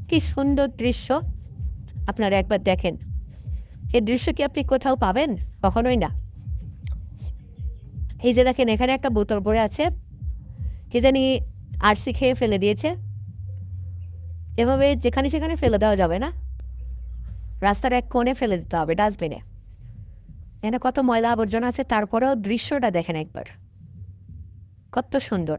কি সুন্দর দৃশ্য! আপনারা একবার দেখেন। এই দৃশ্য কি আপনি কোথাও পাবেন? কখনোই না। এই যে দেখেন, এখানে একটা বোতল পড়ে আছে। কে জানি আরসি খেয়ে ফেলে দিয়েছে। এভাবে যেখানে সেখানে ফেলে দেওয়া যাবে না। রাস্তার এক কোণে ফেলে দিতে হবে, ডাস্টবিনে। এখানে কত ময়লা আবর্জনা আছে, তারপরেও দৃশ্যটা দেখেন একবার। কত সুন্দর!